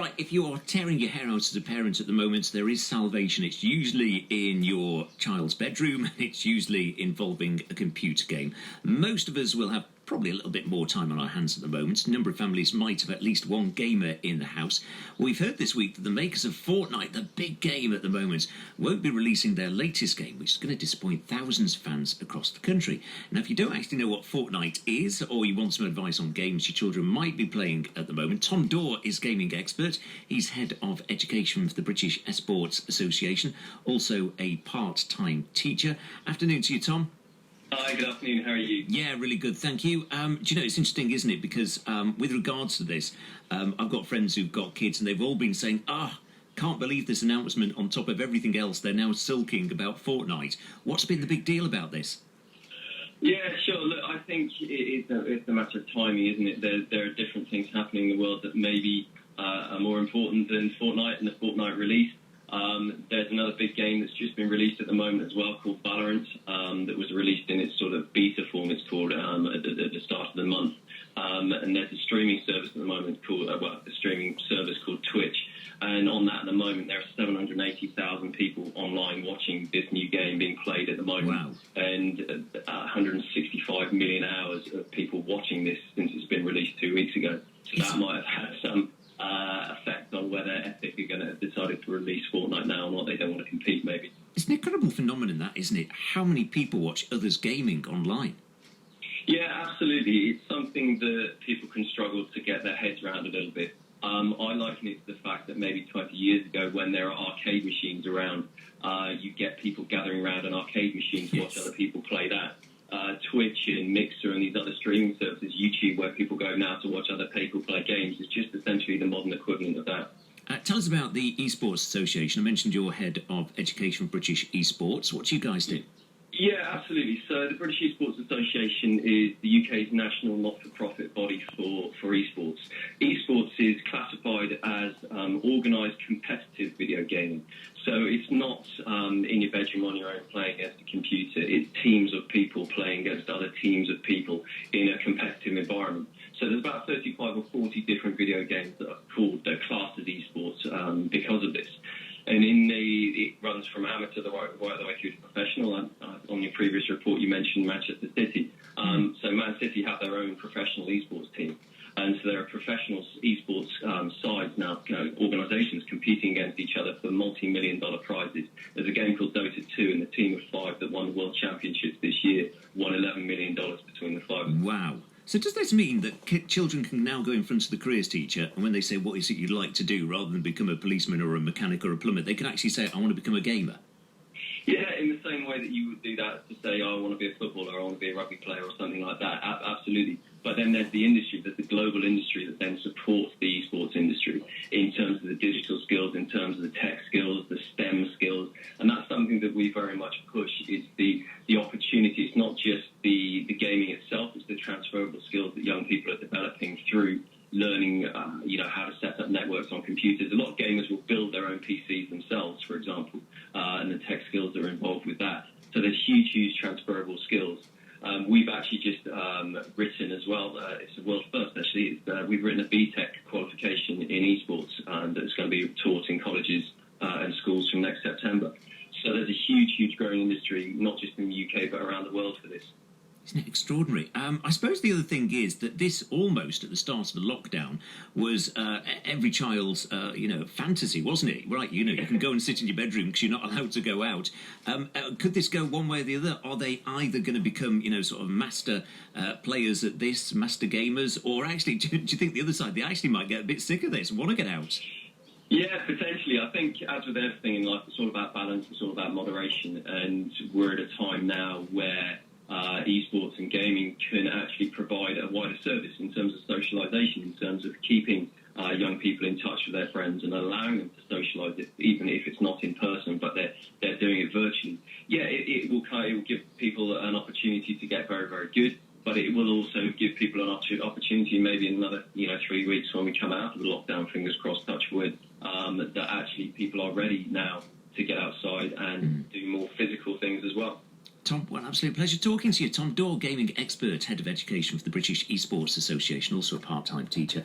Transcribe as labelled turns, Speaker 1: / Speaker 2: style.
Speaker 1: Right, if you are tearing your hair out as a parent at the moment, there is salvation. It's usually in your child's bedroom, and it's usually involving a computer game. Most of us will have probably a little bit more time on our hands at the moment. A number of families might have at least one gamer in the house. We've heard this week that the makers of Fortnite, the big game at the moment, won't be releasing their latest game, which is going to disappoint thousands of fans across the country. Now, if you don't actually know what Fortnite is, or you want some advice on games your children might be playing at the moment, Tom Dorr is gaming expert. He's head of education for the British Esports Association, also a part-time teacher. Afternoon to you, Tom.
Speaker 2: Hi, good afternoon. How are you?
Speaker 1: Yeah, really good, thank you. Do you know, it's interesting, isn't it? Because with regards to this, I've got friends who've got kids and they've all been saying, can't believe this announcement on top of everything else. They're now sulking about Fortnite. What's been the big deal about this?
Speaker 2: Yeah, sure. Look, I think it's a matter of timing, isn't it? There are different things happening in the world that maybe are more important than Fortnite and the Fortnite release. There's another big game that's just been released at the moment as well called Valorant, that was released in its sort of beta form, it's called, at the start of the month. And there's a streaming service at the moment called, a streaming service called Twitch. And on that at the moment, there are 780,000 people online watching this new game being played at the moment.
Speaker 1: Wow.
Speaker 2: And 165 million hours of people watching this since it's been released 2 weeks ago. So that might have had some effect on whether Epic are going to have decided to release Fortnite now or not. They don't want to compete, maybe.
Speaker 1: It's an incredible phenomenon, that, isn't it? How many people watch others gaming online?
Speaker 2: Yeah, absolutely. It's something that people can struggle to get their heads around a little bit. I liken it to the fact that maybe 20 years ago, when there are arcade machines around, you get people gathering around an arcade machine to watch other people play that. Twitch and Mixer and these other streaming services, YouTube, where people go now to watch other people play games, is just essentially the modern equivalent of that.
Speaker 1: Tell us about the Esports Association. I mentioned you're head of education for British Esports. What do you guys do?
Speaker 2: Yeah, absolutely. So the British Esports Association is the UK's national not-for-profit body for esports. Esports is classified as organised competitive video gaming. So it's not in your bedroom on your own playing against a computer. It's teams of people playing against other teams of people in a competitive environment. So there's about 35 or 40 different video games that are classed as esports because of this. And it runs from amateur the right the way through to professional. On your previous report, you mentioned Manchester City. So Man City have their own professional esports team. And so there are professional esports sides now, organisations competing against each other for multi-million-dollar prizes. There's a game called Dota 2, and the team of 5 that won the World Championships this year won $11 million between the 5.
Speaker 1: Wow. So does this mean that children can now go in front of the careers teacher, and when they say, what is it you'd like to do, rather than become a policeman or a mechanic or a plumber, they can actually say, I want to become a gamer?
Speaker 2: Yeah, in the same way that you would do that to say, I want to be a footballer, I want to be a rugby player or something like that. Absolutely. But then there's the industry, there's the global industry that then supports the esports industry in terms of the digital skills, in terms of the tech skills, the STEM skills. And that's something that we very much push. It's the opportunity. It's not just the gaming itself, it's the transferable skills that young people are developing through learning, how to set up networks on computers. A lot of gamers will build their own PCs themselves, for example, and the tech skills that are involved with that. So there's huge transferable skills. We've actually just written as well, it's a world first actually, we've written a BTEC qualification in esports that's going to be taught in colleges and schools from next September. So there's a huge growing industry, not just in the UK, but around the world for this.
Speaker 1: Isn't it extraordinary? I suppose the other thing is that this almost at the start of the lockdown was every child's, fantasy, wasn't it? Right, you can go and sit in your bedroom because you're not allowed to go out. Could this go one way or the other? Are they either going to become, sort of master players at this, master gamers, or actually, do you think the other side, they actually might get a bit sick of this and want to get out?
Speaker 2: Yeah, potentially. I think, as with everything in life, it's all about balance, it's all about moderation, and we're at a time now where esports and gaming can actually provide a wider service in terms of socialisation, in terms of keeping young people in touch with their friends and allowing them to socialise, even if it's not in person, but they're doing it virtually. Yeah, it will give people an opportunity to get very good, but it will also give people an opportunity maybe in another 3 weeks when we come out of the lockdown, fingers crossed, touch wood, that actually people are ready now to get outside and do more physical things as well.
Speaker 1: Tom, what an absolute pleasure talking to you. Tom Dorr, gaming expert, head of education for the British Esports Association, also a part-time teacher.